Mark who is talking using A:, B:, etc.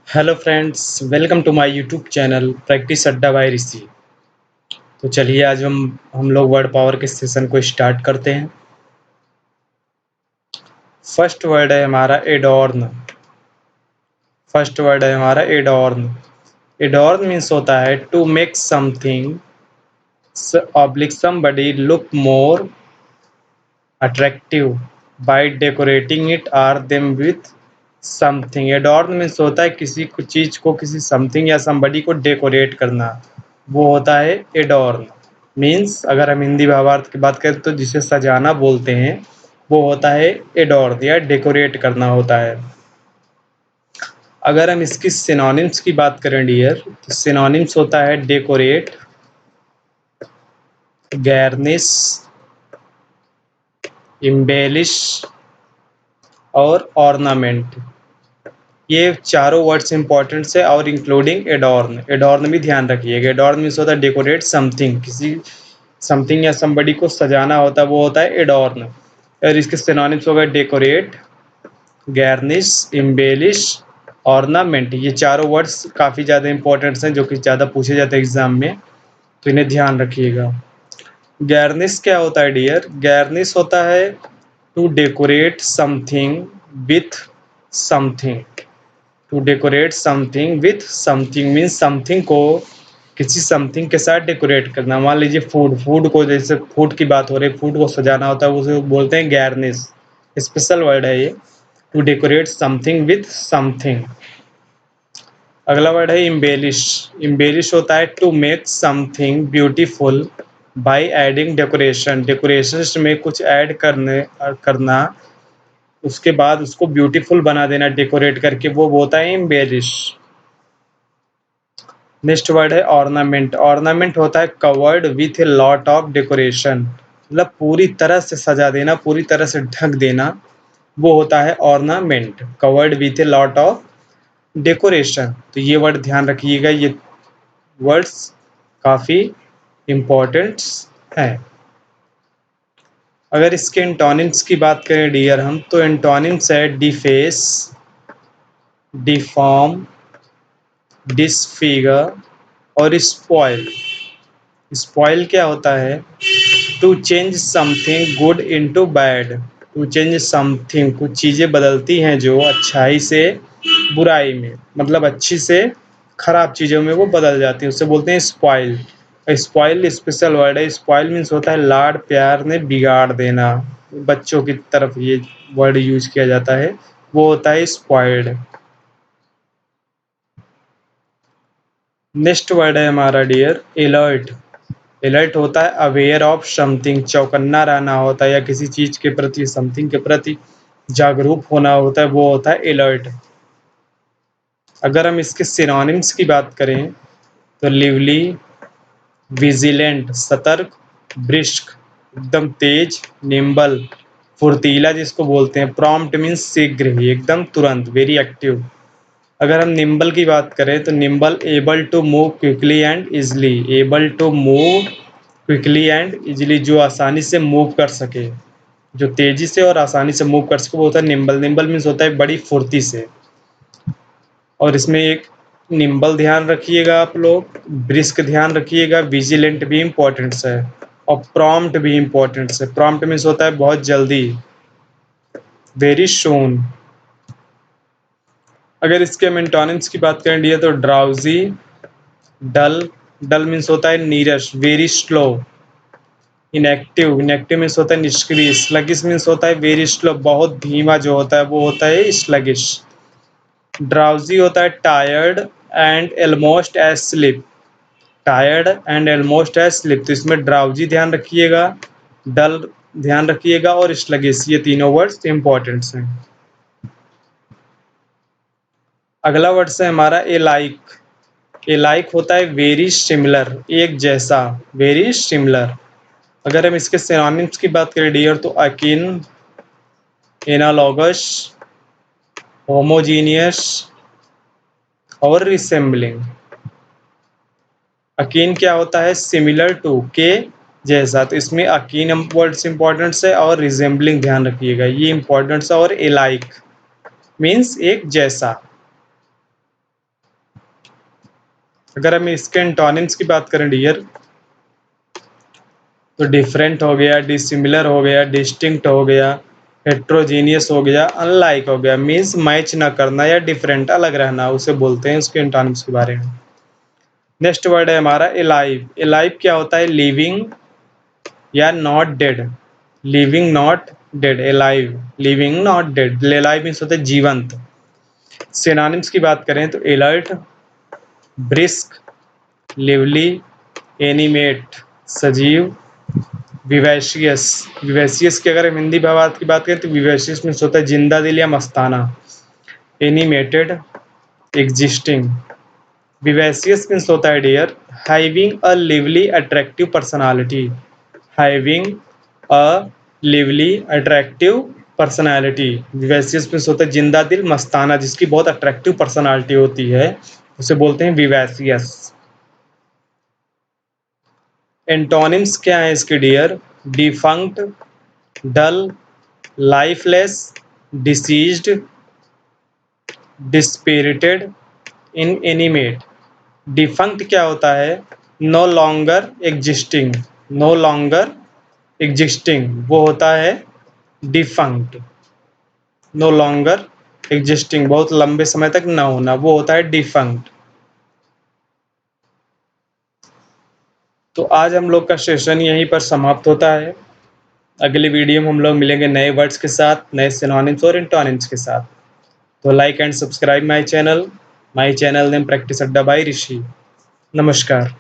A: Hello friends, welcome to my YouTube channel Practice Adda by Rishi. तो चलिए आज हम लोग वर्ड पावर के सेशन को स्टार्ट करते हैं। फर्स्ट वर्ड है हमारा एडॉर्न। फर्स्ट वर्ड है हमारा एडॉर्न। एडॉर्न मीन्स होता है to make something oblique somebody look more attractive by decorating it or them with something. Adorn means होता है किसी चीज को, किसी समथिंग या समबडी को डेकोरेट करना, वो होता है एडॉर्न। मीन्स अगर हम हिंदी भावार्थ की बात करें तो जिसे सजाना बोलते हैं वो होता है एडॉर्न या डेकोरेट करना होता है। अगर हम इसकी सिनोनिम्स की बात करें डियर, तो सिनोनिम्स होता है डेकोरेट, गैरनिश, इम्बेलिश और ऑर्नामेंट। ये चारों वर्ड्स इंपॉर्टेंट है और इंक्लूडिंग एडॉर्न। एडॉर्न भी ध्यान रखिएगा। एडॉर्न मीन्स होता है डेकोरेट समथिंग, किसी समथिंग या समबडी को सजाना होता है, वो होता है एडॉर्न। और इसके सिनोनिम्स हो गए डेकोरेट, गैरनिश, इम्बेलिश, ऑर्नामेंट। ये चारों वर्ड्स काफ़ी ज़्यादा इंपॉर्टेंट हैं, जो कि ज़्यादा पूछे जाते हैं एग्जाम में, तो इन्हें ध्यान रखिएगा। गैरनिश क्या होता है डियर? गैरनिश होता है to decorate something with something. To decorate something with something means something को किसी समथिंग के साथ डेकोरेट करना। मान लीजिए फूड को, जैसे फूड की बात हो रही है, फूड को सजाना होता है, उसे बोलते हैं गैरनिश। स्पेशल वर्ड है ये, to decorate something with something. अगला वर्ड है इम्बेलिश। इम्बेलिश होता है to make something beautiful by adding decoration. Decoration में कुछ ऐड करना, उसके बाद उसको ब्यूटीफुल बना देना डेकोरेट करके, वो होता है इम्बेलिश। नेक्स्ट वर्ड है ऑर्नामेंट। ऑर्नामेंट होता है covered with a lot of decoration, मतलब पूरी तरह से सजा देना, पूरी तरह से ढक देना, वो होता है ornament. Covered with a lot of decoration. तो ये वर्ड ध्यान रखिएगा, ये वर्ड्स काफ़ी इम्पोर्टेंट हैं। अगर इसके एंटोनिम्स की बात करें डियर हम, तो एंटोनिम्स है डिफेस, डिफॉर्म, डिसफिगर और स्पॉइल। स्पॉइल क्या होता है? To change something good into bad. To change something, कुछ चीज़ें बदलती हैं जो अच्छाई से बुराई में, मतलब अच्छी से खराब चीज़ों में वो बदल जाती है, उससे बोलते हैं स्पॉइल। स्पॉइल स्पेशल वर्ड है। स्पॉइल मीन्स होता है लाड प्यार ने बिगाड़ देना, बच्चों की तरफ ये वर्ड यूज किया जाता है, वो होता है स्पॉइल्ड। नेक्स्ट वर्ड है हमारा डियर अलर्ट। अलर्ट होता है अवेयर ऑफ समथिंग, चौकन्ना रहना होता है, या किसी चीज के प्रति, समथिंग के प्रति जागरूक होना होता है, वो होता है अलर्ट। अगर हम इसके सिनोनिम्स की बात करें तो लिवली, विजिलेंट सतर्क, ब्रिस्क एकदम तेज, निम्बल फुर्तीला जिसको बोलते हैं, प्रॉम्प्ट मीन्स शीघ्र ही, एकदम तुरंत, वेरी एक्टिव। अगर हम निम्बल की बात करें तो nimble able to move quickly and easily. Able to move quickly and easily, जो आसानी से मूव कर सके, जो तेजी से और आसानी से मूव कर सके, वो होता है निम्बल। निम्बल मीन्स होता है बड़ी फुर्ती से। और इसमें एक निम्बल ध्यान रखिएगा आप लोग, ब्रिस्क ध्यान रखिएगा, विजिलेंट भी इंपॉर्टेंट है और प्रॉम्प्ट भी इंपॉर्टेंट है। प्रॉम्प्ट मीन्स होता है बहुत जल्दी, वेरी सून। अगर इसके हम एंटोनिम्स की बात करें डियर तो ड्राउजी, डल, डल मीन्स होता है नीरस, very slow. Inactive, inactive means होता है निष्क्रिय। स्लगिश मीन्स होता है वेरी स्लो, बहुत धीमा जो होता है वो होता है स्लगिश। ड्राउजी होता है tired and almost asleep. Tired and almost asleep, तो इसमें ड्राउजी ध्यान रखिएगा, डल ध्यान रखिएगा और स्लगिश, ये तीनों वर्ड्स इंपॉर्टेंट हैं। अगला वर्ड्स है हमारा ए लाइक। ए लाइक होता है वेरी सिमिलर, एक जैसा, वेरी सिमिलर। अगर हम इसके सिनोनिम्स की बात करें डियर तो अकिन, एनालॉगस, होमोजीनियस और रिसेंबलिंग। अकीन क्या होता है? सिमिलर टू, के जैसा, तो इसमें अकीन वर्ड्स इंपॉर्टेंट है और रिजेंबलिंग ध्यान रखिएगा, ये इंपॉर्टेंट है। और एलाइक मीन्स एक जैसा। अगर हम इसके एंटोनिम्स की बात करें डियर, तो डिफरेंट हो गया, डिसिमिलर हो गया, डिस्टिंक्ट हो गया, हेट्रोजीनियस हो गया, अनलाइक हो गया। मीन्स मैच ना करना या डिफरेंट, अलग रहना, उसे बोलते हैं उसके एंटोनिम्स के बारे में। नेक्स्ट वर्ड है हमारा एलाइव। एलाइव क्या होता है? लिविंग या not dead. Living not dead, alive. Living not dead, alive means होता है जीवंत। सिनोनिम्स की बात करें तो एलर्ट, ब्रिस्क, लिवली, एनिमेट सजीव, विवैशियस। विवैशियस की अगर हम हिंदी भावार्थ की बात करें तो विवैशियस मीन्स होता है जिंदा दिल या मस्ताना। Animated, existing. विवैशियस मीन्स होता है dear having a lively attractive personality. Having a lively attractive personality. Vivacious means होता है जिंदा दिल मस्ताना, जिसकी बहुत अट्रैक्टिव पर्सनालिटी होती है, उसे बोलते हैं विवैशियस। एंटोनिम्स क्या है इसके dear? Defunct, dull, lifeless, deceased, dispirited, inanimate. Defunct क्या होता है? No longer existing. No longer existing, वो होता है डिफंक्ट। नो लॉन्गर एग्जिस्टिंग, बहुत लंबे समय तक न होना, वो होता है डिफंक्ट। तो आज हम लोग का सेशन यहीं पर समाप्त होता है। अगली वीडियो में हम लोग मिलेंगे नए वर्ड्स के साथ, नए सिनोनिम्स और एंटोनिम्स के साथ। तो like and subscribe my channel name practice Adda by ऋषि। नमस्कार।